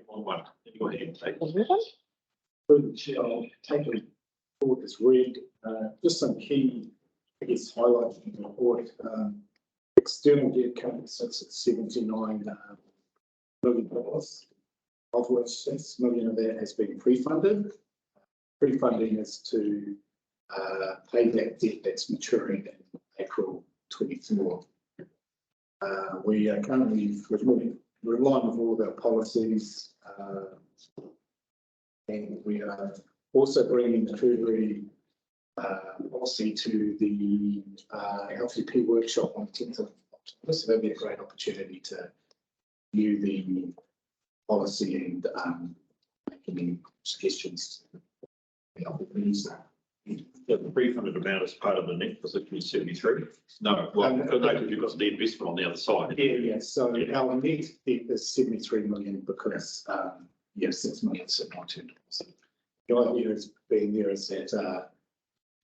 One. Go ahead and take. I'll take the report as read. Just some key, I guess, highlights in the report. External debt cover sits at $79 million, of which $6 million of that has been pre-funded. Pre-funding is to pay that debt that's maturing in April 24. We are currently we're in line with all of our policies, and we are also bringing the Treasury policy to the LTP workshop on 10th of October. So that'll be a great opportunity to view the policy and make any suggestions. The pre-funded amount is part of the net position is 73. No, well, because you've got the investment on the other side. Yeah. So our net debt is 73 million because 6 million sitting on term deposit. The idea has been there is that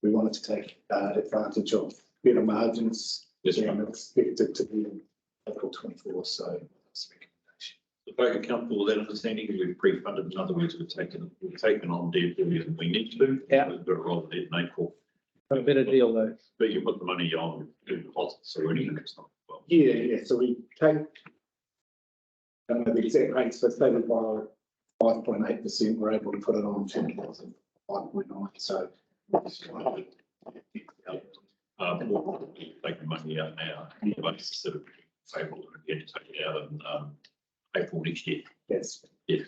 we wanted to take advantage of better margins. Yes, and expected to be in April 24. So that's the recommendation. The folk are comfortable with that understanding. We've pre-funded. In other words, we've taken on debt earlier than we need to. Yeah. We've got to roll the debt in April. A better deal though. But you put the money on deposits, so anything that's not well. Yeah. So we take, I don't know the exact rates, but say we borrow 5.8%, we're able to put it on term deposit 5.9. So taking money out now, but it's sort of favourable to get to take it out in April next year. that's Yeah.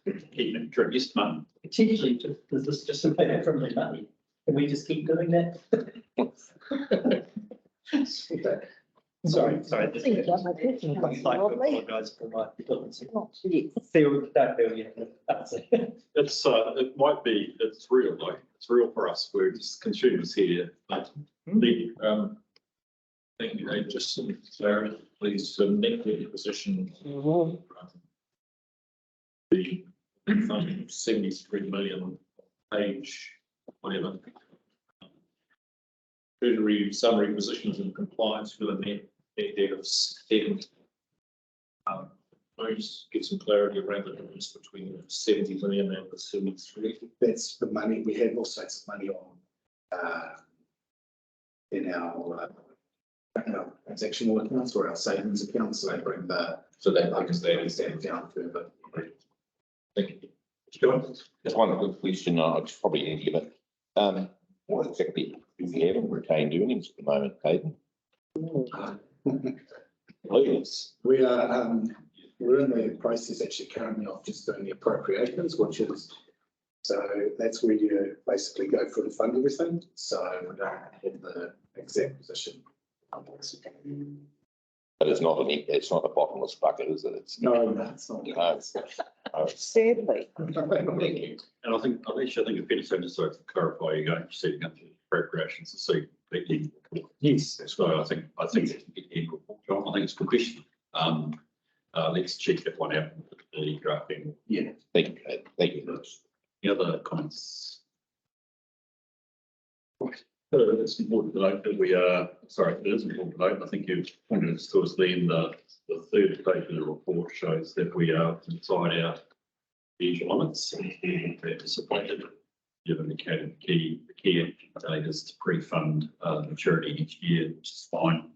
Keep it true. Yes, mum. Potentially, does this just pay from the money? Can we just keep doing that? Sorry. I think it's like my question. I'd like to apologise for my fluency. Not yet. Don't feel yet. It's it might be, it's real though. It's real for us. We're just consumers here. But the Thank you, just some clarity, please, so net debt position. The funding 73 million, page whatever. Treasury summary positions in compliance with a net debt of 7. Can I just get some clarity around the difference between the 70 million and the 73? that's the money. We have also some money on in our transactional accounts or our savings accounts. So they bring the down further. Thank you. That's one good question. I'll just probably need to give it. What exactly do we have in retained earnings at the moment, Hayden? Please. We are we're in the process actually currently of just doing the appropriations, which is so that's where you basically go for to fund everything. So we don't have the exact position. But it's not a bottomless bucket, is it? It's No, it's not. no. Sadly. and I think it's fair to say, just so to clarify, you're going to see appropriations to see the Yes. so I think John, I think it's a good question. Let's check that one out with the drafting. Yeah. Thank you, Hayden. Thank you. Any other comments? It's important to note that we are, sorry, it is important to note, I think you've pointed us to us then, the third page of the report shows that we are inside our usual limits and we're disappointed. You've indicated the key date is to pre-fund maturity each year, which is fine.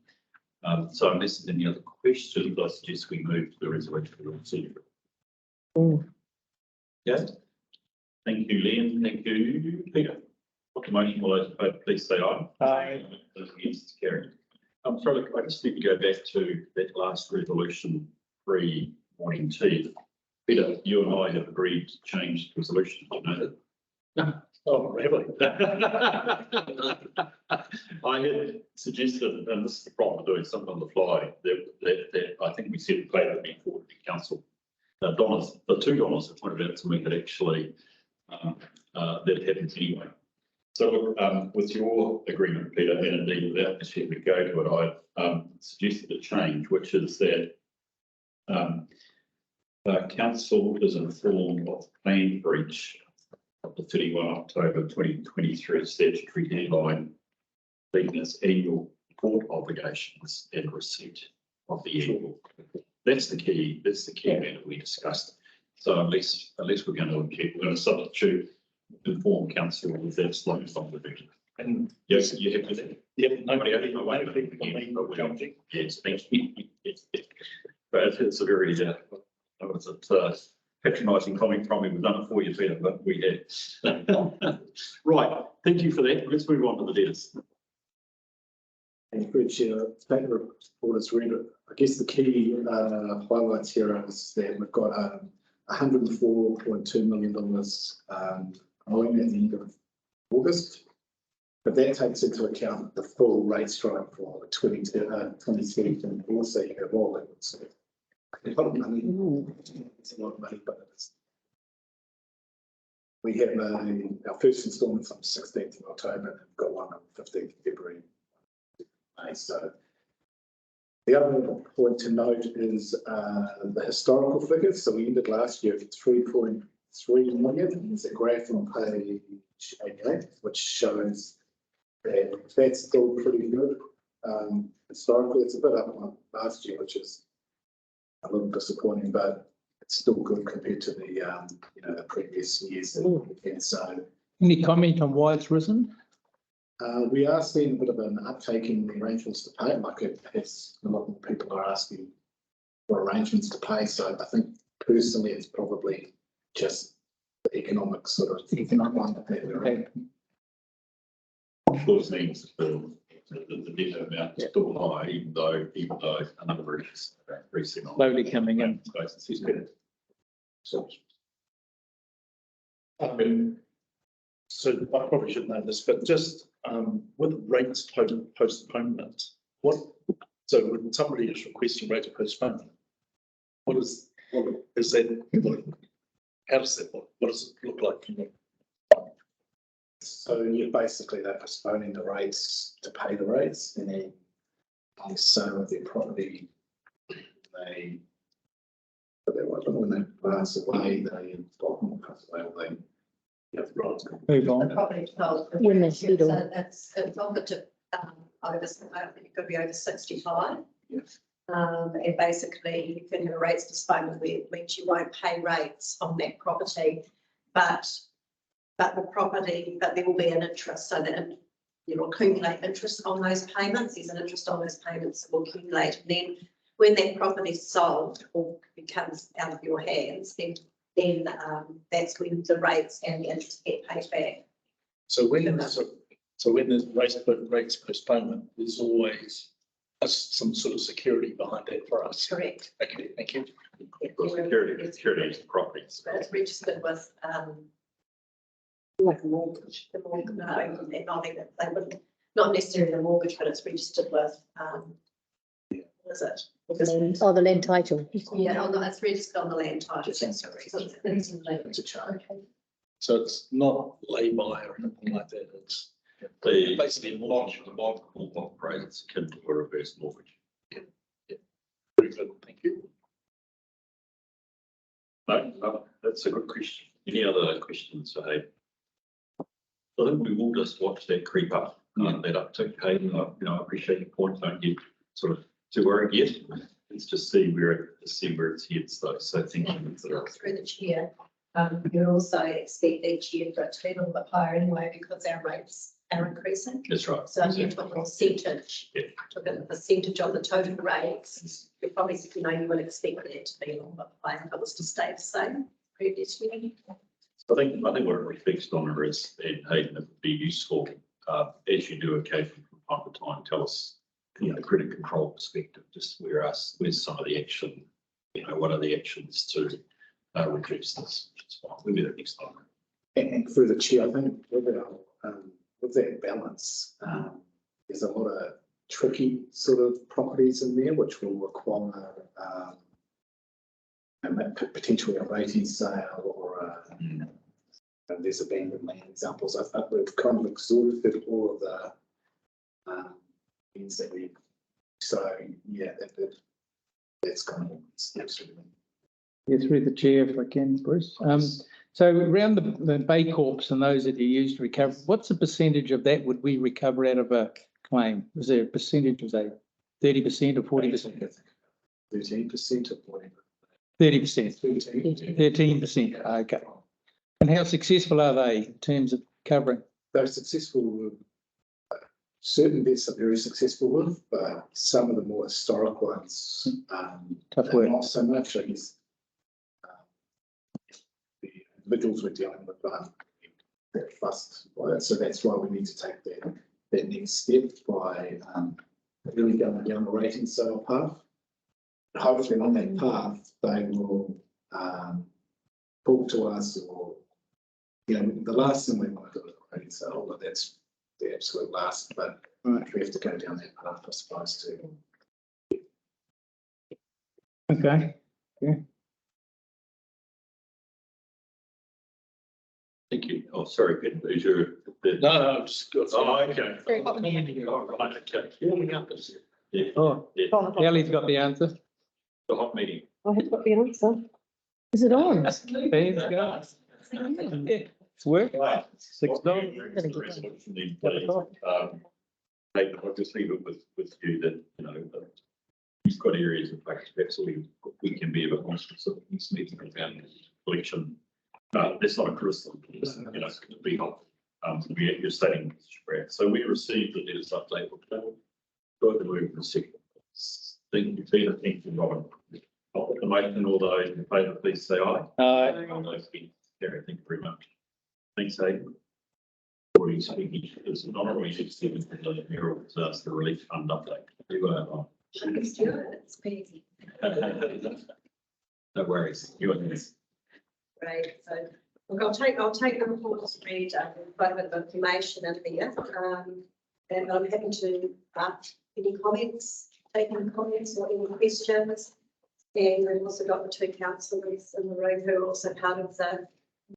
So unless there's any other questions, I suggest we move to the resolution for the procedure. Yeah. Thank you, Liam. Thank you, Peter. What the motion will those in favour, please say aye. Aye. Those against, carried. Sorry, look, I just need to go back to that last resolution pre-morning tea. Peter, you and I have agreed to change the resolution. Do you know that? Oh, really? I had suggested, and this is the problem of doing something on the fly, that I think we said the play would be forwarded to council. Donna's, the two Donna's have pointed out to me that actually that happens anyway. So with your agreement, Peter, and indeed without this yet we go to it, I've suggested a change, which is that council is informed of the planned breach of the 31 October 2023 statutory deadline, being its annual report obligations and receipt of the annual. That's the key matter we discussed. So at least we're going to substitute informed council with that slight subdivision. And Yes, you have with it. yeah, nobody, Jumping. Yes, thank you. But it's a very, was it patronising comment from me, we've done it for you, Peter, but we had. Right, thank you for that. Let's move on to the debtors. And through the chair, statement of report is read. I guess the key highlights here is that we've got $104.2 million owing at the end of August. But that takes into account the full rate strike for 2024, so you have all that. So a lot of money, it's a lot of money, but it's. We have our first instalment on the 16th of October, and we've got one on the 15th of February. So the other point to note is the historical figures. So we ended last year at 3.3 million. There's a graph on page 88, which shows that that's still pretty good. Historically, it's a bit up on last year, which is a little disappointing, but it's still good compared to the the previous years. And so Any comment on why it's risen? we are seeing a bit of an uptake in the arrangements to pay. Like it has, a lot more people are asking for arrangements to pay. So I think personally, it's probably just the economic sort of economic one that we're in. Of course, means the debt amount is still high, even though a number is increasing. on- Slowly coming in. Basis is better. so I probably should know this, but just with rates postponement, so when somebody is requesting rate of postponement, what is that? How does that look? What does it look like? So you're basically they're postponing the rates to pay the rates, and then on the sale of their property, when they pass away, they Move on. Property development. When they settle. So it's offered to over, I think it could be over 65. Yes. And basically you can have a rates postponement where it means you won't pay rates on that property, but the property, but there will be an interest, so that you will accumulate interest on those payments. There's an interest on those payments that will accumulate. And then when that property is sold or becomes out of your hands, then that's when the rates and the interest get paid back. So when there's rates postponement, there's always some sort of security behind that for us. Correct. Okay, thank you. Security is properties. But it's registered with, Like a mortgage. the mortgage, no, they're not even, they wouldn't, not necessarily the mortgage, but it's registered with, what is it? Oh, the land title. Yeah, it's registered on the land title. That's correct. So it's It's a charge. So it's not lay-by or anything like that. It's The basically a mortgage. multiple operates akin to a reverse mortgage. Very good, thank you. No, that's a good question. Any other questions? I think we will just watch that creep up, that uptick. Hayden, I appreciate your point. Don't get sort of too worried yet. Let's just see where it's heads though. So thank you. through the chair. You also expect each year for it to be a little bit higher anyway, because our rates are increasing. That's right. So if you took a percentage, Yeah. took a percentage of the total rates, you probably, you would expect that to be a little bit higher if it was to stay the same previously. I think what it reflects on is, and Hayden, it would be useful, as you do occasionally from time to time, tell us, credit control perspective, just where's some of the action, what are the actions to reduce this? We'll do that next time. And through the chair, I think with that balance, there's a lot of tricky sort of properties in there which will require potentially a rating sale or and there's abandoned land examples. I think we've kind of exhausted all of the things that we. So yeah, that's kind of absolutely. Yeah, through the chair, if I can, Bruce. So around the Bay Corps and those that you use to recover, what's the percentage of that would we recover out of a claim? Was there a percentage, was that 30% or 40%? 13% of whatever. 30%, 13%, okay. And how successful are they in terms of covering? They're successful with, certain bits are very successful with, but some of the more historic ones, Tough they're work. not so much, I guess. The individuals we're dealing with, they're fussed by it, so that's why we need to take that next step by, really going down the rating sale path. Hopefully on that path, they will, talk to us or, you know, the last thing we want to do is a rating sale, but that's the absolute last, but we have to go down that path, I suppose, too. Okay, Thank you. Oh, sorry, Peter, is your? No, just go. Oh, okay. Very Oh, right, okay. Warming up is. Yeah, oh, yeah, Kelly's got the answer. the hot meeting. I have got the answer. Is it on? There you go. Yeah, it's working. $6. David, I'll just leave it with you that, you know, you've got areas of focus, perhaps we can be a bit more specific in this meeting around collection. That's not a criticism, you know, it's going to be helpful. You're stating, Brad. So we received the latest update. Got the move for a second. Thank you, Peter. Thank you, Robin. I'll put the motion, all those in favour, please say aye. All those against, carry. Thank you very much. Thanks, Aidan. Already speaking, it's not always extended to the Herald, that's the relief fund update. You got it on. It's busy. No worries. You are this. Right, so look, I'll take the report to read, quite a bit of information in there. And I'm happy to any comments, take any comments or any questions. And we've also got the two councillors in the room who are also part of the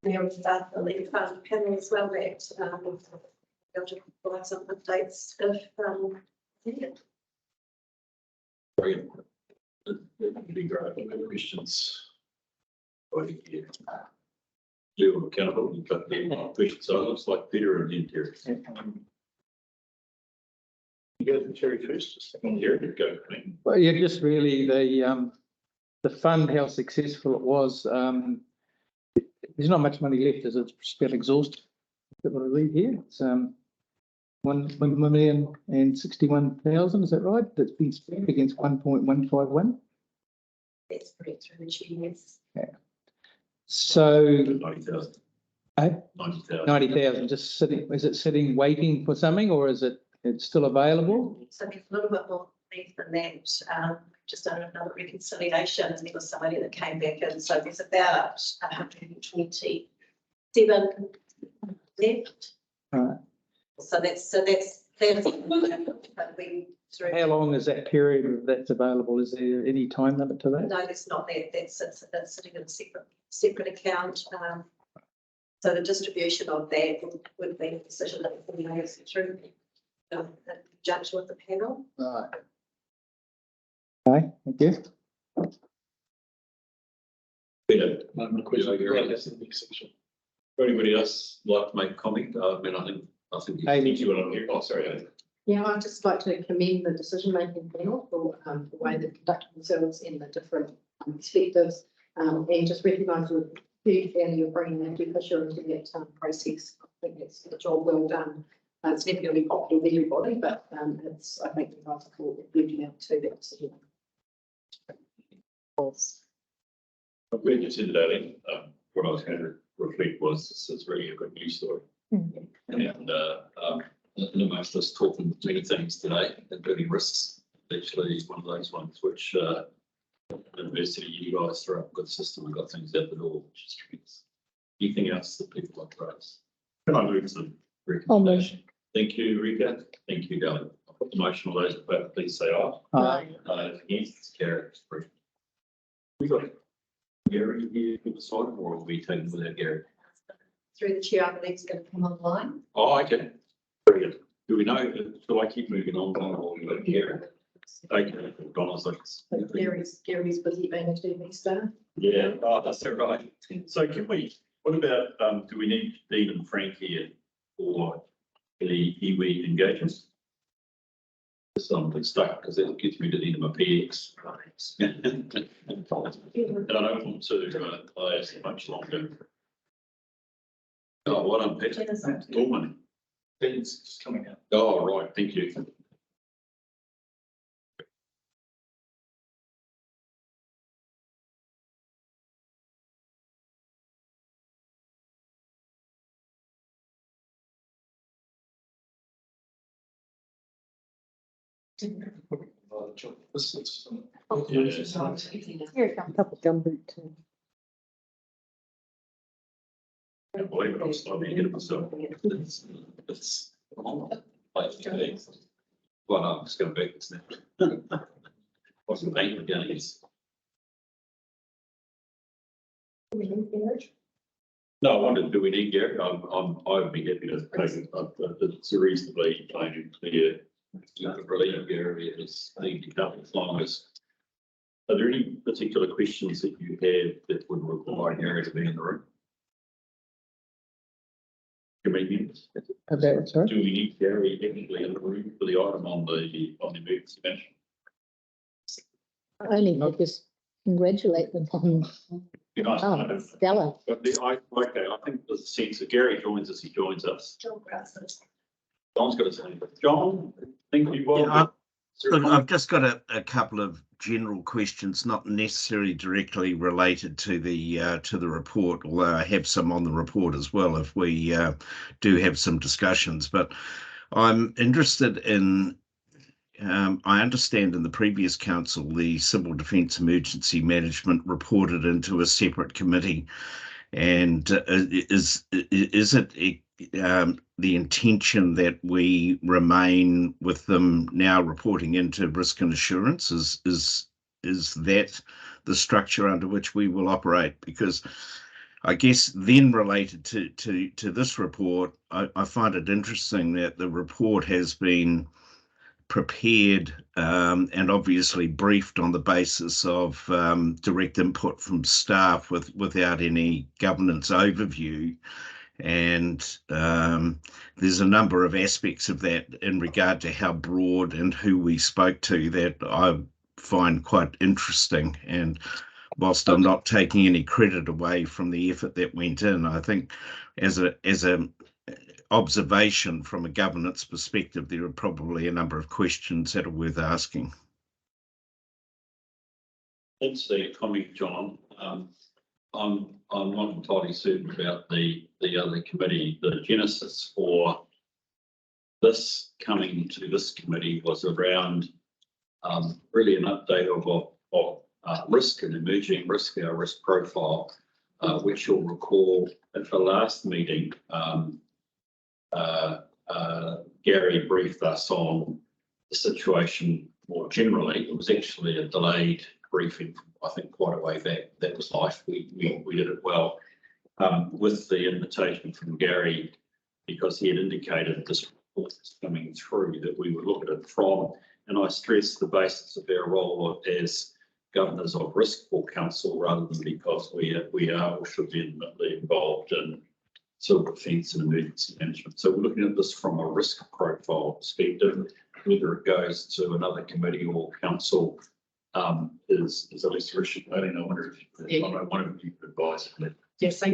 Lead Fund panel as well, that able to provide some updates if needed. Brilliant. That'd be great. Any questions? Legal accountability, but the question, so it looks like Peter and the interior. You go to Terry first, just a second. Here you go. Well, yeah, just really the fund, how successful it was. There's not much money left, as it's spent exhausted. Is that what I read here? It's 1,061,000, is that right? That's been spent against 1.151. That's correct through the GS. So 90,000. Eh? 90,000. 90,000 just sitting, is it sitting waiting for something, or is it's still available? So there's a little bit more left than that. Just done another reconciliation, and there was somebody that came back in, so there's about 127 left. Right. So that's but we through. How long is that period that's available? Is there any time limit to that? No, that's not that. That's sitting in a separate account. So the distribution of that would be a decision that we may have through in conjunction with the panel. Right. Okay, thank you. Peter, No more questions. Yeah, That's the next section. anybody else like to make a comment? I mean, I think Amy. you want to hear. Oh, sorry. Amy. Yeah, I'd just like to commend the decision-making panel for the way they conducted themselves in the different perspectives, and just recognise the huge value of bringing that Fisher into that process. I think that's a job well done. It's never going to be popular with everybody, but it's, I think, the guys have brought a huge amount to that decision. I'm glad you said that, Ellen. What I was going to reflect was this is really a good news story. And amongst us talking many things today, including risks, actually one of those ones which university, you guys throw up a good system and got things out the door, which is tremendous. Anything else that people like to raise? Can I move some recommendation? Thank you, Rika. Thank you, Gally. I'll put the motion. All those in favour, please say aye. Against, it's carried. We got Gary here for the side, or will we take it without Gary? Through the chair, I believe it's going to come online. Oh, okay. Brilliant. Do we know, do I keep moving on, or we got Gary? Okay, Donna's like. Gary's busy being a TV star. Yeah, oh, that's it, right. So can we, what about, do we need Dean and Frank here for the iwi engagements? So I'm stuck because it gets me to the end of my PX. And I don't want to last much longer. Oh, what I'm Peter Dorman. It's just coming out. Oh, right, thank you. This is- Here it comes. Couple gumboot too. I can't believe it, I'm slightly ahead of myself. It's like, okay. Well, I'm just going back this now. Wasn't banking gains. No, I wondered, do we need Gary? I would be happy to take it, but it's reasonably plain and clear. You could relieve Gary if it's need to come as long as. Are there any particular questions that you have that would require Gary to be in the room? Convenience. About, sorry? Do we need Gary technically in the room for the item on the emergency management? Only to just congratulate them on, Be nice to know. stellar. But okay, I think there's a sense that Gary joins us, he joins us. John's got his hand. John, thank you. Yeah, Look, I've just got a couple of general questions, not necessarily directly related to the report, although I have some on the report as well if we do have some discussions. But I'm interested in, I understand in the previous council, the Civil Defence Emergency Management reported into a separate committee. And is it the intention that we remain with them now reporting into risk and assurance? Is that the structure under which we will operate? Because I guess then related to this report, I find it interesting that the report has been prepared and obviously briefed on the basis of direct input from staff without any governance overview. And there's a number of aspects of that in regard to how broad and who we spoke to that I find quite interesting. And whilst I'm not taking any credit away from the effort that went in, I think as a observation from a governance perspective, there are probably a number of questions that are worth asking. Thanks for your comment, John. I'm not entirely certain about the other committee. The genesis for this coming to this committee was around really an update of risk and emerging risk, our risk profile, which you'll recall at the last meeting. Gary briefed us on the situation more generally. It was actually a delayed briefing, I think, quite a way back. That was life. We did it well with the invitation from Gary, because he had indicated this report was coming through, that we would look at it from, and I stressed the basis of our role as governors of risk for council, rather than because we are or should be intimately involved in civil defence and emergency management. So we're looking at this from a risk profile perspective. Whether it goes to another committee or council is a lesser issue. I don't know, one of you could advise on that. Yes, so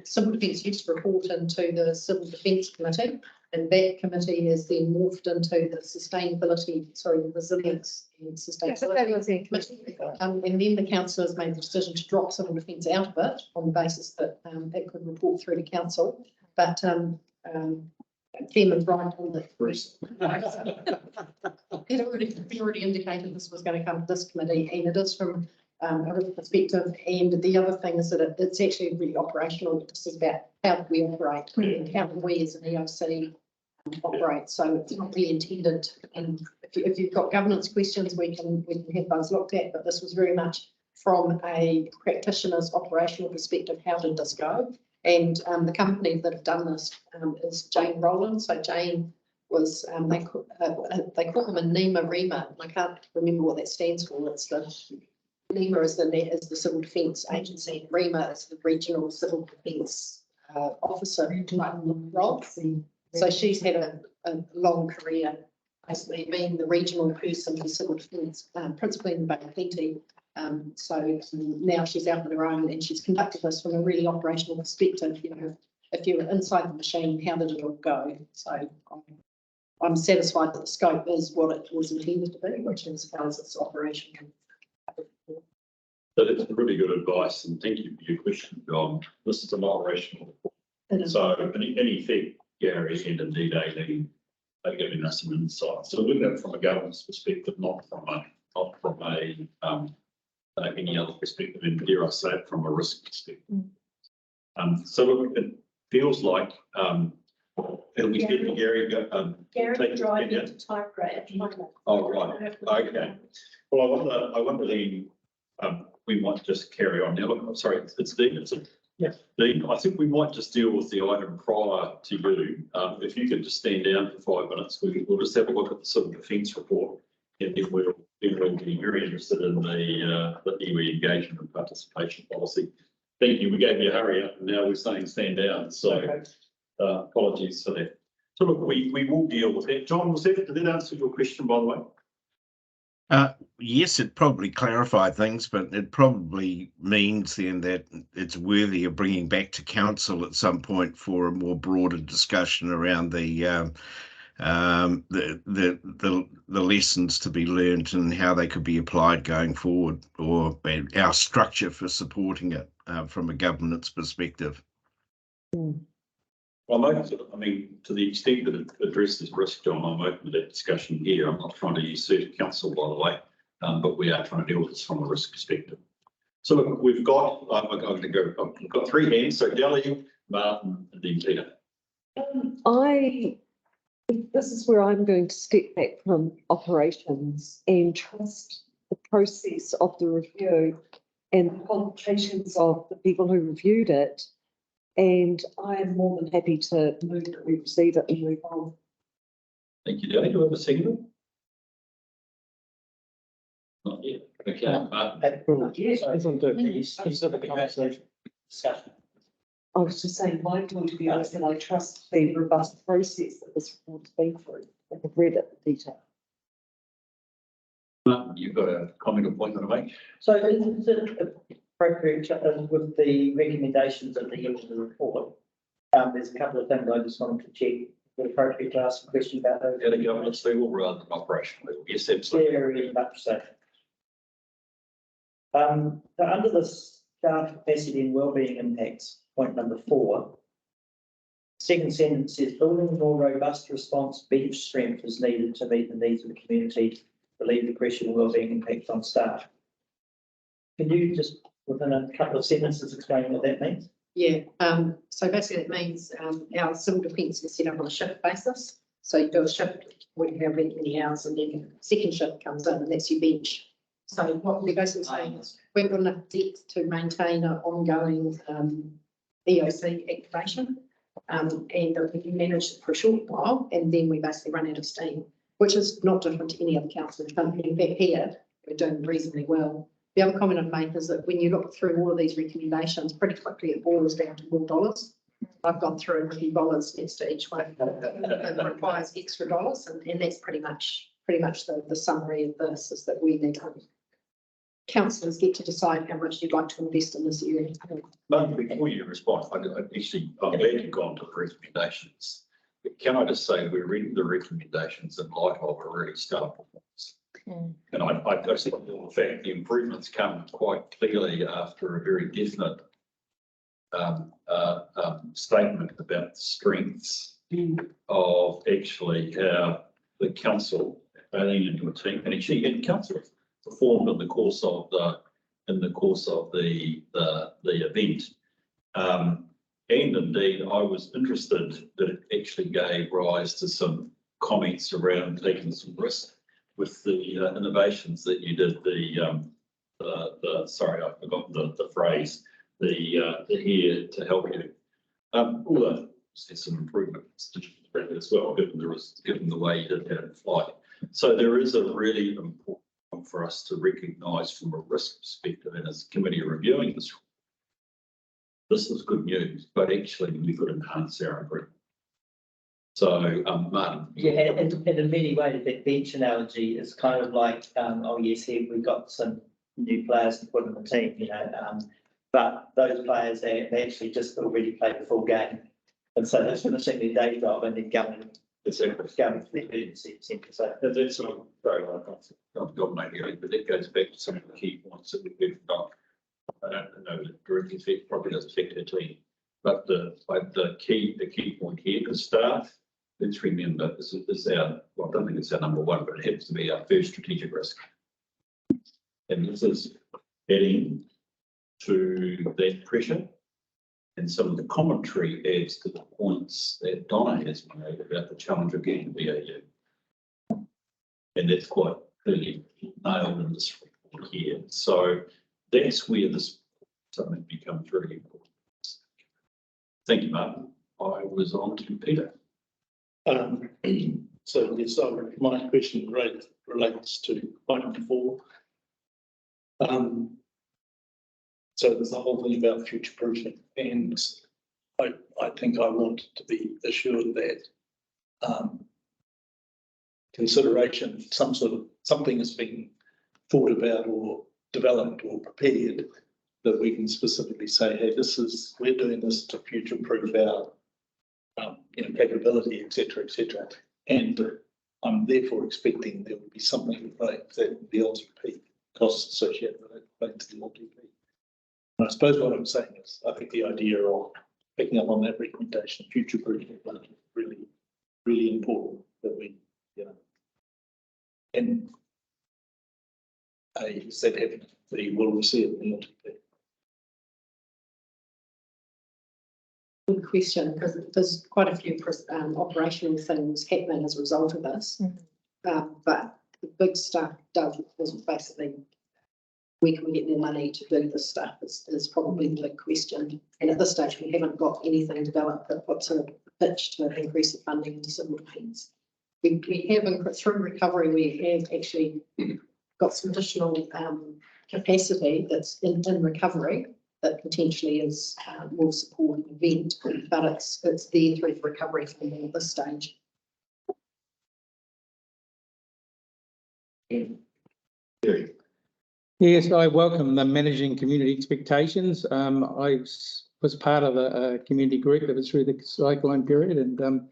Civil Defence used to report into the Civil Defence Committee, and that committee has then morphed into the resilience and sustainability committee. And then the council has made the decision to drop Civil Defence out of it on the basis that it could report through to council. But Chairman's right on that. He already indicated this was going to come to this committee, and it is from a risk perspective. And the other thing is that it's actually really operational. This is about how do we operate and how do we as an EOC operate. So it's not really intended. And if you've got governance questions, we can have those looked at. But this was very much from a practitioner's operational perspective. How did this go? And the company that have done this is Jane Rowland. So Jane was, they call them a NEMA REMA. I can't remember what that stands for. It's the NEMA is the Civil Defence Agency. REMA is the Regional Civil Defence Officer role. So she's had a long career, basically being the regional person for civil defence, principally in Bay of Plenty, So now she's out on her own and she's conducted this from a really operational perspective. You know, if you were inside the machine, how did it all go? So I'm satisfied that the scope is what it was intended to be, which is as far as its operation. So that's really good advice, and thank you for your question, John. This is an operational report. So in effect, Gary and indeed Aileen are giving us some insight. So looking at it from a governance perspective, not from any other perspective, and dare I say it, from a risk perspective. So look, it feels like it'll be good for Gary. Gary driving to typewriter at the moment. Oh, right, okay. Well, I wonder then, we might just carry on now. Look, I'm sorry, it's Dean, is it? Yes. Dean, I think we might just deal with the item prior to you. If you could just stand down for 5 minutes, we'll just have a look at the civil defence report. And then we'll be very interested in the iwi engagement and participation policy. Thank you. We gave you a hurry up and now we're saying stand down. So apologies for that. So look, we will deal with that. John, did that answer your question, by the way? Yes, it probably clarified things, but it probably means then that it's worthy of bringing back to council at some point for a more broader discussion around the lessons to be learned and how they could be applied going forward, or our structure for supporting it from a governance perspective. Well, I mean, to the extent that it addresses risk, John, I'm open to that discussion here. I'm not trying to usurp council, by the way, but we are trying to deal with this from a risk perspective. So look, we've got, I've got 3 hands, so Delhi, Martin, and then Peter. This is where I'm going to step back from operations and trust the process of the review and the qualifications of the people who reviewed it. And I am more than happy to move that we receive it and move on. Thank you, Delhi. Do you have a second? Not yet. Okay, Martin. Yes. Discussion. I was just saying, my point of view is that I trust the robust process that this report has been through. I've read it in detail. Martin, you've got a comment or point to make? So is it appropriate with the recommendations at the end of the report? There's a couple of things I just wanted to check. Is it appropriate to ask a question about those? At a governance level rather than operational level? Yes, absolutely. Very much so. So under the staff capacity and wellbeing impacts, point number 4, second sentence says building a more robust response bench strength is needed to meet the needs of the community, relieve depression and wellbeing impacts on staff. Can you just, within a couple of sentences, explain what that means? Yeah, so basically it means our civil defence is set up on a shift basis. So you do a shift, we have many hours, and then second shift comes in and that's your bench. So what we're basically saying is we've got enough depth to maintain an ongoing EOC activation, and that we can manage it for a short while, and then we basically run out of steam, which is not different to any other council in the country. In fact, here we're doing reasonably well. The other comment I'd make is that when you look through all of these recommendations, pretty quickly it boils down to more dollars. I've gone through a few dollars next to each one that requires extra dollars, and that's pretty much the summary of this, is that we need councillors get to decide how much you'd like to invest in this area. But before you respond, I'm glad you've gone to the recommendations. But can I just say, we're reading the recommendations in light of a really stellar performance. And I just think the fact the improvements come quite clearly after a very definite statement about the strengths of actually how the council, Aileen and your team, and actually in council performed in the course of the event. And indeed, I was interested that it actually gave rise to some comments around taking some risk with the innovations that you did. Sorry, I forgot the phrase. The here to help you. Although there's some improvements as well, given the way you did that in flight. So there is a really important point for us to recognise from a risk perspective, and as a committee reviewing this. This is good news, but actually we could enhance our improvement. So, Martin. Yeah, and in many ways, that bench analogy is kind of like, oh yes, here we've got some new players to put in the team, but those players, they actually just already played the full game. And so they're finishing their day job and then going to the emergency centre. So That's sort of, sorry, I've got maybe, but that goes back to some of the key points that we've got. I don't know that directly affect, probably does affect our team, but the key point here, the staff, let's remember, this is our, well, I don't think it's our number one, but it happens to be our first strategic risk. And this is adding to that pressure. And some of the commentary adds to the points that Donna has made about the challenge of getting BAU. And that's quite clearly nailed in this report here. So that's where this something becomes really important. Thank you, Martin. I was on to Peter. So yes, my question relates to item 4. So there's the whole thing about future proofing, and I think I want to be assured that consideration, something has been thought about or developed or prepared, that we can specifically say, hey, we're doing this to future proof our capability, etc., etc. And I'm therefore expecting there will be something in place that the LTP costs associated with it related to the LTP. And I suppose what I'm saying is, I think the idea of picking up on that recommendation, future proofing is really, really important that we, and said having the will receive the LTP. Good question, because there's quite a few operational things happening as a result of this. But the big stuff is basically, where can we get more money to do this stuff is probably the big question. And at this stage, we haven't got anything developed that puts a pitch to increase the funding into civil defence. We have, through recovery, we have actually got some additional capacity that's in recovery that potentially will support an event, but it's there through the recovery funding at this stage. Yes, I welcome the managing community expectations. I was part of a community group that was through the cyclone period, and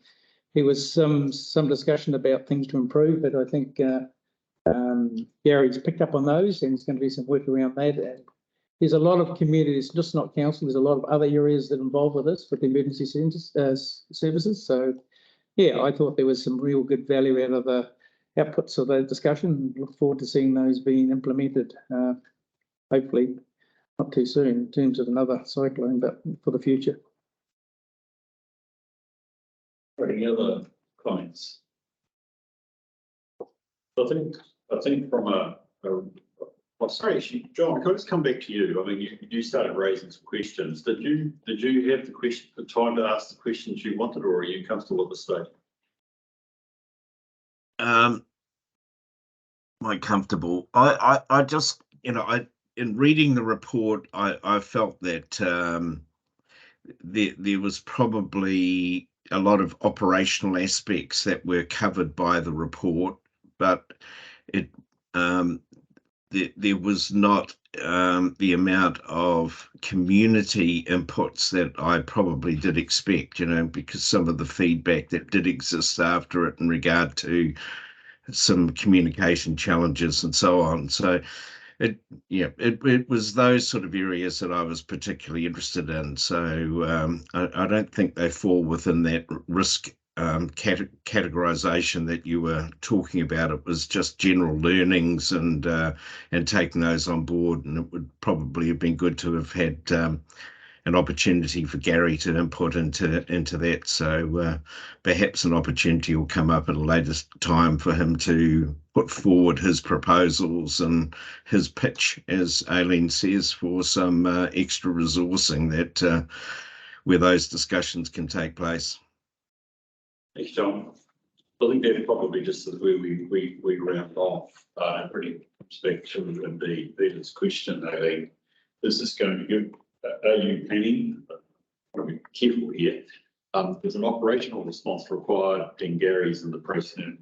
there was some discussion about things to improve, but I think Gary's picked up on those, and there's going to be some work around that. And there's a lot of communities, just not council, there's a lot of other areas that are involved with this, with the emergency services. So, yeah, I thought there was some real good value out of the outputs of the discussion. Look forward to seeing those being implemented, hopefully not too soon in terms of another cyclone, but for the future. Any other comments? I think from well, sorry, actually, John, can I just come back to you? I mean, you started raising some questions. Did you have the time to ask the questions you wanted, or are you comfortable at this stage? Quite comfortable. I just, in reading the report, I felt that there was probably a lot of operational aspects that were covered by the report, but there was not the amount of community inputs that I probably did expect, because some of the feedback that did exist after it in regard to some communication challenges and so on. So it was those sort of areas that I was particularly interested in. So I don't think they fall within that risk categorization that you were talking about. It was just general learnings and taking those on board, and it would probably have been good to have had an opportunity for Gary to input into that. So perhaps an opportunity will come up at a later time for him to put forward his proposals and his pitch, as Aileen says, for some extra resourcing that where those discussions can take place. Thanks, John. I think that's probably just where we round off. Pretty respectful of the Peter's question, Aileen. Is this going to give? Are you planning? I want to be careful here. There's an operational response required in Gary's and the precedent.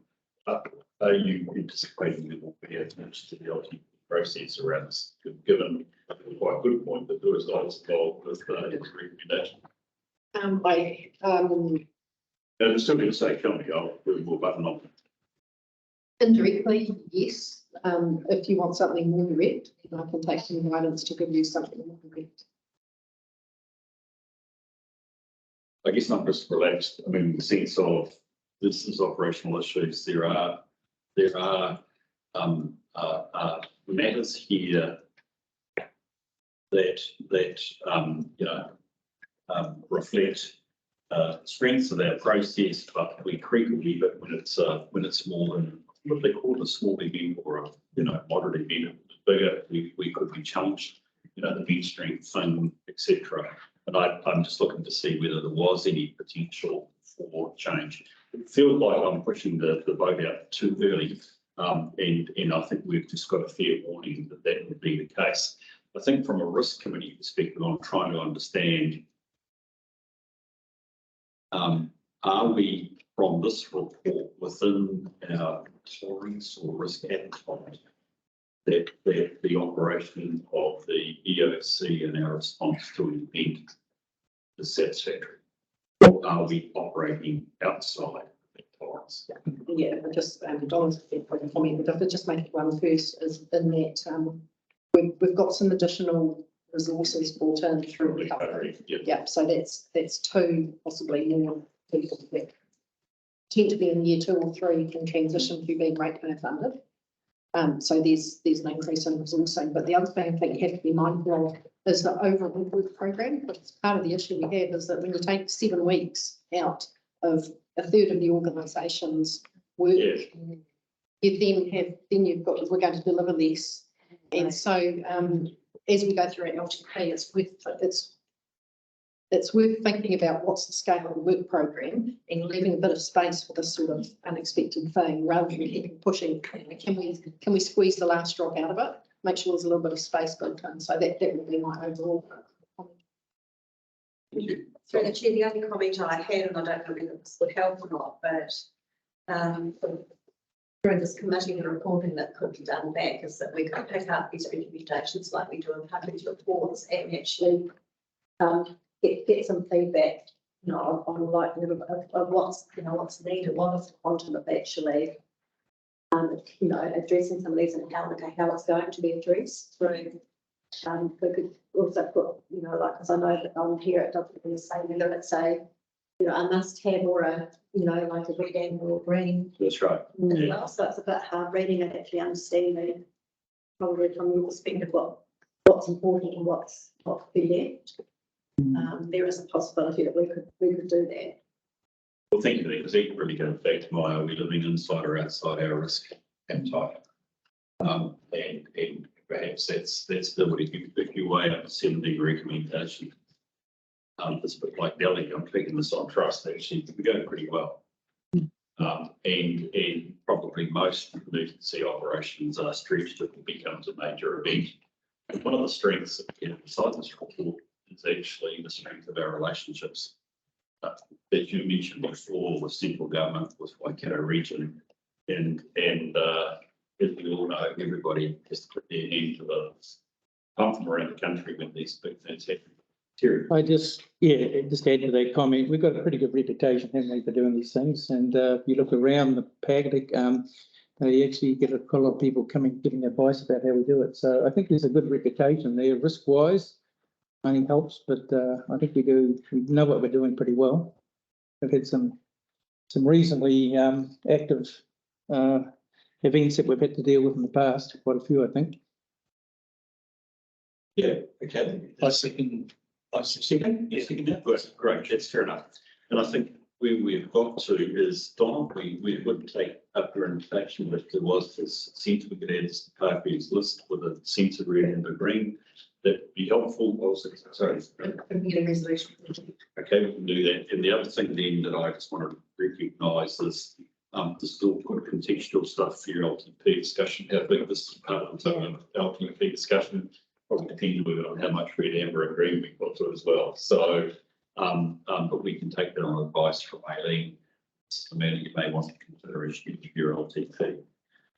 Are you anticipating that will be attached to the LTP? process around this, given quite a good point that there was lots involved with the recommendation. And it's still going to say, come me, I'll do more button on. Indirectly, yes. If you want something more direct, then I can take some guidance to give you something more direct. I guess I'm just relaxed. I mean, in the sense of this is operational issues. There are matters here that reflect strengths of our process, but we creep a wee bit when it's more than what they call a small event or a moderate event. If it's bigger, we could be challenged, the bench strength thing, etc. And I'm just looking to see whether there was any potential for change. It feels like I'm pushing the boat out too early, and I think we've just got a fair warning that would be the case. I think from a risk committee perspective, I'm trying to understand, are we from this report within our tolerance or risk appetite that the operation of the EOC and our response to an event is satisfactory? Or are we operating outside that tolerance? Yeah, I just, Don's comment, but if I just make one first, is in that we've got some additional resources brought in through recovery. Yeah, so that's two, possibly more people that tend to be in year 2 or 3 can transition to being ratepayer funded. So there's an increase in resourcing. But the other thing I think you have to be mindful of is the overall work program. But part of the issue we have is that when you take 7 weeks out of a third of the organisation's work, you then you've got, we're going to deliver less. And so as we go through our LTP, it's worth thinking about what's the scale of the work program and leaving a bit of space for this sort of unexpected thing rather than keeping pushing. Can we squeeze the last drop out of it? Make sure there's a little bit of space built in. So that would be my overall comment. Thank you. Through the chair, the only comment I had, and I don't know whether this would help or not, but during this committee, the reporting that could be done back is that we could pick up these recommendations like we do in public reports and actually get some feedback, on the likelihood of what's needed, what is the quantum of actually, addressing some of these and how it's going to be addressed. Right. We could also put, because I know that on here it doesn't really say whether it's a must have or a, like a red, amber or green. That's right. Well, so it's a bit hard reading and actually understanding probably from your perspective what's important and what's not to be left. There is a possibility that we could do that. Well, thank you, because it really goes back to my, are we living inside or outside our risk appetite? And perhaps that's the way if you weigh up a 17 recommendation. It's a bit like Delhi. I'm taking this on trust. Actually, we're going pretty well. And probably most emergency operations are stretched if it becomes a major event. And one of the strengths that we have beside this report is actually the strength of our relationships that you mentioned before with central government, with Waikato region, and as we all know, everybody has to put their hand to the pump from around the country when these big things happen. Terry. Just add to that comment. We've got a pretty good reputation, haven't we, for doing these things? And if you look around the Pacific, they actually get a lot of people giving advice about how we do it. So I think there's a good reputation there, risk-wise. Only helps, but I think we know what we're doing pretty well. We've had some reasonably active events that we've had to deal with in the past, quite a few, I think. Yeah, okay. I second that. Good, great, that's fair enough. And I think where we've got to is, Don, we would take up your invitation if there was this sense we could add this to Parkview's list with a sense of red and green. That'd be helpful. Also, sorry. Get a resolution. Okay, we can do that. And the other thing then that I just want to recognise is to still put contextual stuff for your LTP discussion. How big this is part of the LTP discussion probably depends a little bit on how much red, amber and green we put to it as well. So, but we can take that on advice from Aileen. It's a matter you may want to consider as your LTP.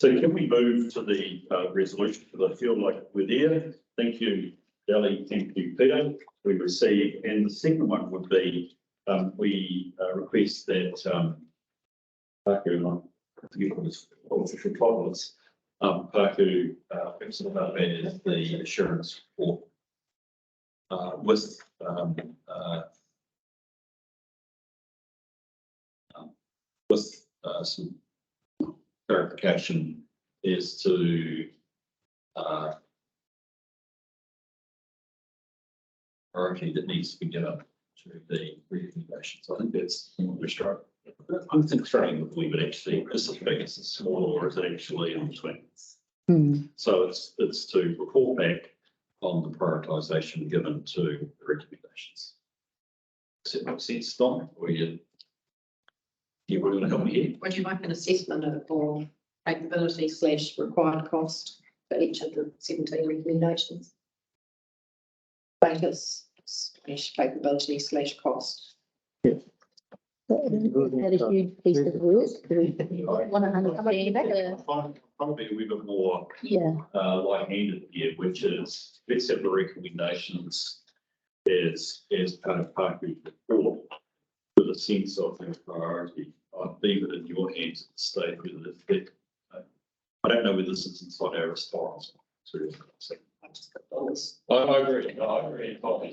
So can we move to the resolution, because I feel like we're there. Thank you, Dally, thank you, Peter. We receive, and the second one would be, we request that Paku, I forget what his official title is, Paku, thinks about that as the assurance report with some clarification is to priority that needs to be given to the recommendations. I think that's what we're struggling. I'm think struggling with, we would actually, is it big, is it small, or is it actually in between? So it's to report back on the prioritisation given to the recommendations. Does that make sense, Don? Or you were going to help me here? Would you like an assessment of or capability / required cost for each of the 17 recommendations? Status / capability / cost. Had a huge piece of work. Do we want to understand that? Probably a wee bit more Yeah, light-handed here, which is, let's have the recommendations as part of Parkview report with a sense of their priority. I'd leave it in your hands at the stage whether that, I don't know whether this is inside our response. I just got those. I agree, I agree entirely.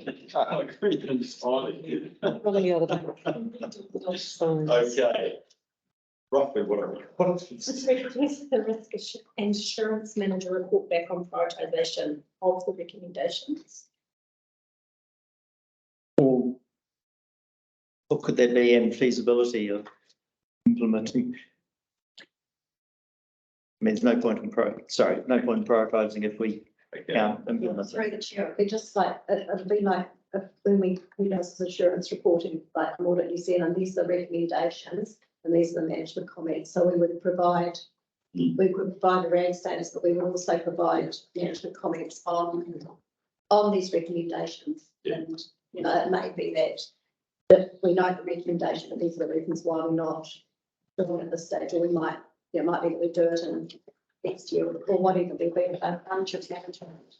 Really out of Okay. Roughly what Just request the risk and assurance manager report back on prioritisation of the recommendations. Or could there be any feasibility of implementing? I mean, there's no point in prioritising if we can't implement it. Through the chair, it'd be just like, it'd be like if when we does assurance reporting, like from Audit New Zealand, these are the recommendations and these are the management comments. So we would provide, we could provide a RAG status, but we would also provide management comments on these recommendations. Yeah. And, you know, it may be that we know the recommendation, but these are the reasons why we're not doing it at this stage, or we might, it might be that we do it in next year or whatever, we've been a bunch of management.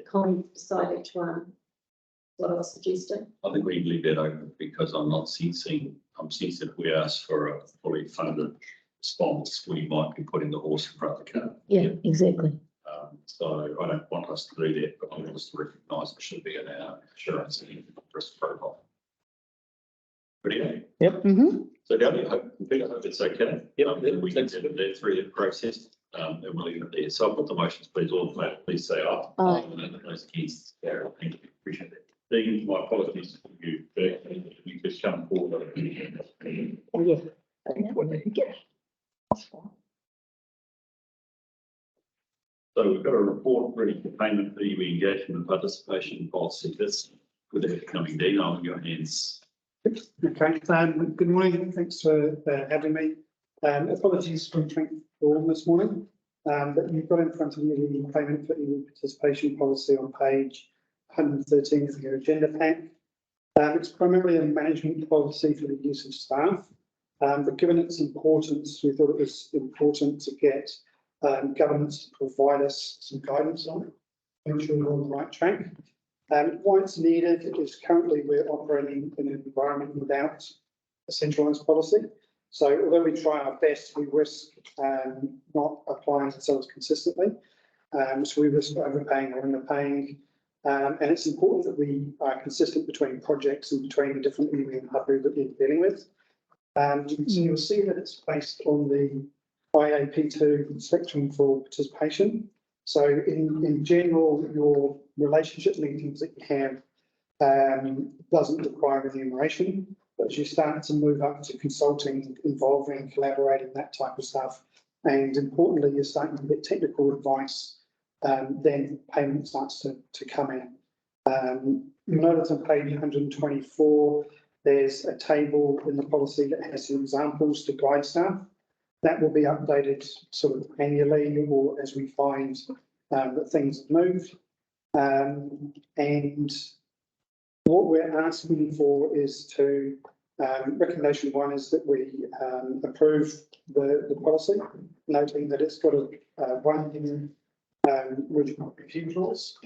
Kind of decide which one, what I was suggesting. I think we leave that open because I'm sensing if we ask for a fully funded response, we might be putting the horse in front of the cart. yeah, exactly. So I don't want us to do that, but I want us to recognise it should be in our assurance and risk profile. Pretty. Yep. So Dally, I hope it's okay. We can send that through the process. And we'll leave it there. So I'll put the motions, please. All in favour, please say aye. Aye. And then those against, thank you. Appreciate that. Dean, my apologies for you. You could come forward. Yeah. So we've got a report ready for payment for EV engagement and participation policy. That's with it coming down on your hands. Okay, good morning. Thanks for having me. Apologies for trying this morning, but you've got in front of you the payment for EV participation policy on page 113 of your agenda pack. It's primarily a management policy for the use of staff, but given its importance, we thought it was important to get governments to provide us some guidance on it, make sure we're on the right track. Why it's needed is currently we're operating in an environment without a centralised policy. So although we try our best, we risk not applying ourselves consistently. So we risk overpaying or underpaying. And it's important that we are consistent between projects and between the different EV and hub that we're dealing with. So you'll see that it's based on the IAP2 spectrum for participation. So in general, your relationship meetings that you have doesn't require remuneration, but as you start to move up to consulting, involving, collaborating, that type of stuff, and importantly, you're starting to get technical advice, then payment starts to come in. You'll notice on page 124, there's a table in the policy that has some examples to guide staff. That will be updated sort of annually or as we find that things have moved. And what we're asking for is to Recommendation one is that we approve the policy, noting that it's got a 1 year regional review clause.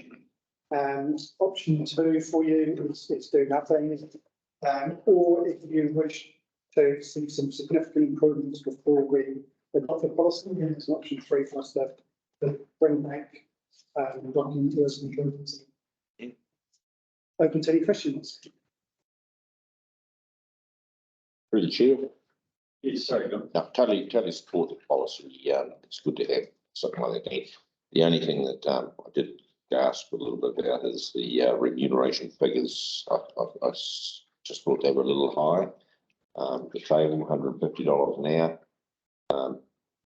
And option two for you is do nothing, or if you wish to see some significant improvements before we adopt the policy, then it's option three for us to bring back document as improvements. Open to any questions. Through the chair. Yes, sorry, go. No, totally support the policy. It's good to have something like that. The only thing that I did gasp a little bit about is the remuneration figures. I just thought they were a little high. The table, $150 an hour.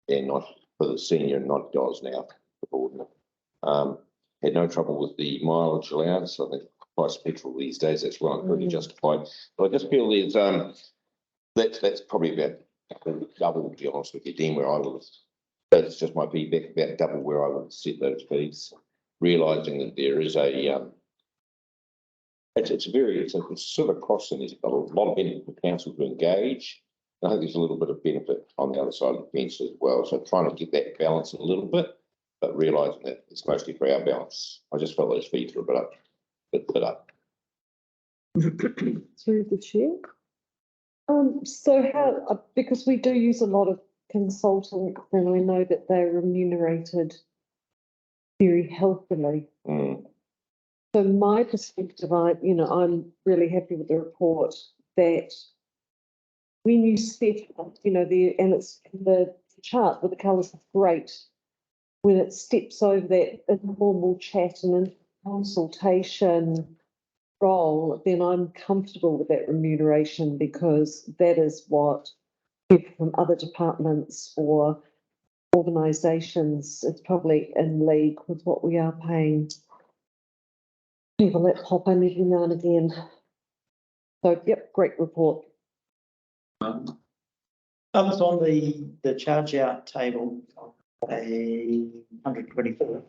They're not for the senior, $90 an hour for the board. Had no trouble with the mileage allowance. I think the price of petrol these days, that's well and truly justified. But I just feel there's that's probably about double, to be honest with you, Dean, where I would have. That's just my feedback, about double where I would have set those fees, realising that there is a it's sort of crossing. There's a lot of benefit for council to engage. I think there's a little bit of benefit on the other side of the fence as well. So trying to get that balance a little bit, but realising that it's mostly for our balance. I just felt those fees were a bit up. Through the chair. So how, because we do use a lot of consultants, and I know that they're remunerated very healthily. So my perspective, I'm really happy with the report that when you set up, and it's the chart with the colours is great. When it steps over that informal chat and consultation role, then I'm comfortable with that remuneration, because that is what people from other departments or organisations, it's probably in league with what we are paying people that pop in every now and again. So, yep, great report. Was on the charge out table, 124.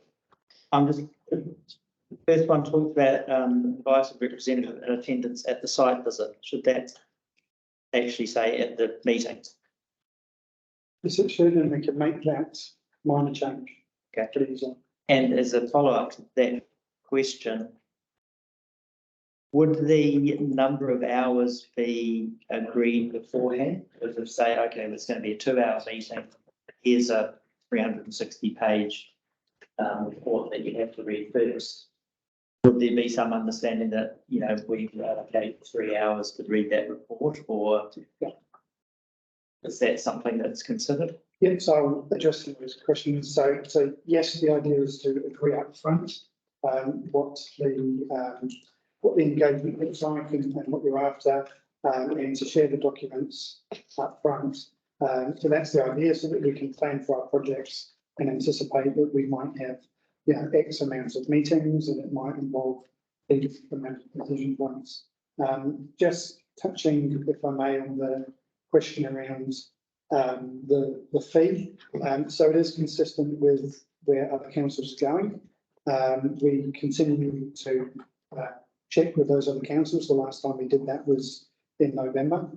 I'm just, the first one talks about advice of representative in attendance at the site visit. Should that actually say at the meeting? Yes, it should, and we can make that minor change. Okay. Pretty easily. And as a follow-up to that question, would the number of hours be agreed beforehand? As if say, okay, it's going to be a 2-hour meeting, here's a 360-page report that you have to read first. Would there be some understanding that, we allocate 3 hours to read that report, or is that something that's considered? Yes, I'll address those questions. So yes, the idea is to agree up front what the engagement looks like and what you're after, and to share the documents up front. So that's the idea, so that we can plan for our projects and anticipate that we might have, X amounts of meetings, and it might involve a different amount of decision points. Just touching, if I may, on the question around the fee. So it is consistent with where other councils are going. We continue to check with those other councils. The last time we did that was in November.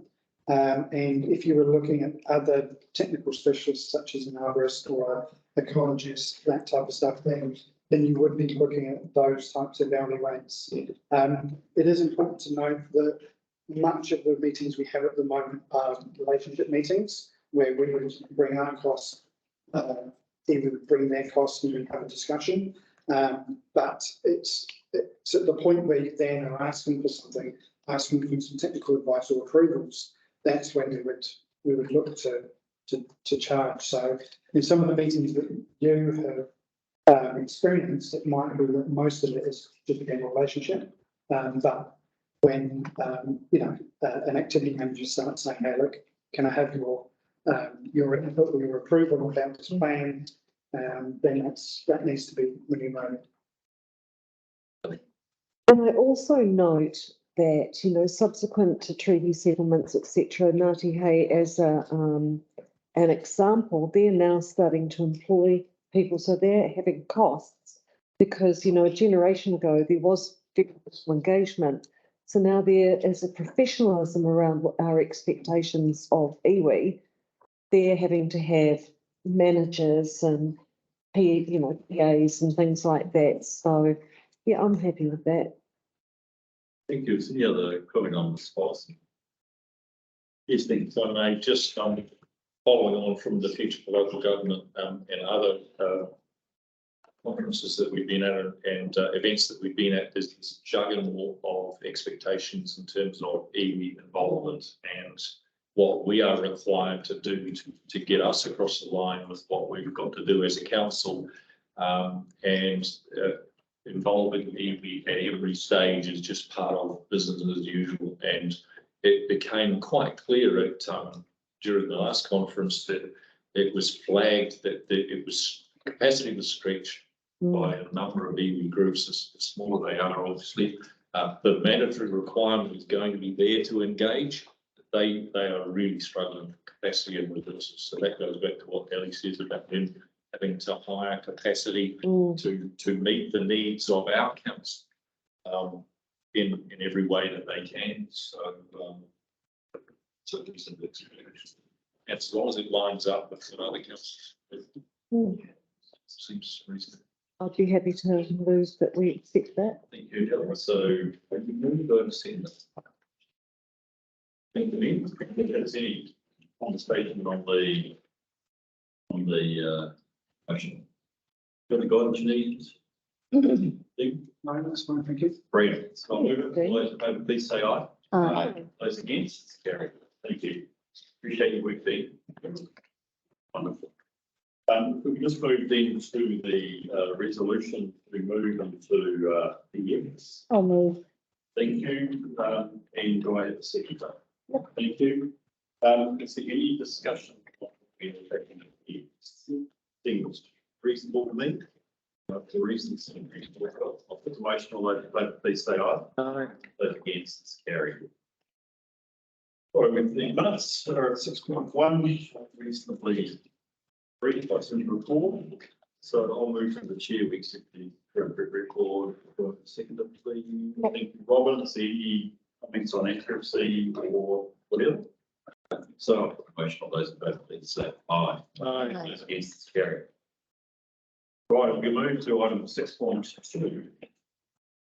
And if you were looking at other technical specialists, such as an arborist or a ecologist, that type of stuff, then you would be looking at those types of hourly rates. It is important to note that much of the meetings we have at the moment are relationship meetings, where we would bring our costs, they would bring their costs, and we have a discussion. But it's at the point where you then are asking for something, asking for some technical advice or approvals. That's when we would look to charge. So in some of the meetings that you have experienced, it might be that most of it is just a general relationship. But when an activity manager starts saying, "Hey, look, can I have your input or your approval about this plan?" then that needs to be remunerated. And I also note that, subsequent to treaty settlements, etc., Ngāti Hei, as an example, they're now starting to employ people, so they're having costs, because, a generation ago there was very little engagement. So now there is a professionalism around what our expectations of iwi. They're having to have managers and PAs and things like that. So, yeah, I'm happy with that. Thank you. Any other comment on this policy? Yes, thanks. I may just following on from the Future for Local Government and other conferences that we've been at and events that we've been at, there's this juggernaut of expectations in terms of iwi involvement and what we are required to do to get us across the line with what we've got to do as a council. Involving iwi at every stage is just part of business as usual. And it became quite clear at during the last conference that it was flagged that capacity was stretched by a number of iwi groups. The smaller they are, obviously, the mandatory requirement is going to be there to engage. They are really struggling for capacity and resources. So that goes back to what Ellie says about them having to hire capacity to meet the needs of our council in every way that they can. So as long as it lines up with other councils, it seems reasonable. I'd be happy to move that we accept that. Thank you, Helen. So have you moved over send this? Thank you. If there's any conversation on the motion. Got the guidance needs? No, that's fine, thank you. Brilliant. So I'll move it. All those in favour, please say aye. Aye. Those against, it's carried. Thank you. Appreciate your work, Dean. Wonderful. We just moved into the resolution. We move into PMs. I'll move. Thank you. And do I have a second? Thank you. Is there any discussion? Seems reasonable to me. The reasons reasonable. I'll put the motion all over the paper. Please say aye. Aye. Those against, it's carried. All right, with the minutes are at 6.1, reasonably brief, I sent a report. So I'll move to the chair. We accept the appropriate record. Second, please. Thank you, Robin. Is there any comments on accuracy or whatever? So I'll put the motion on those in favor, please say aye. Aye. Those against, it's carried. Right, we move to item 6.2.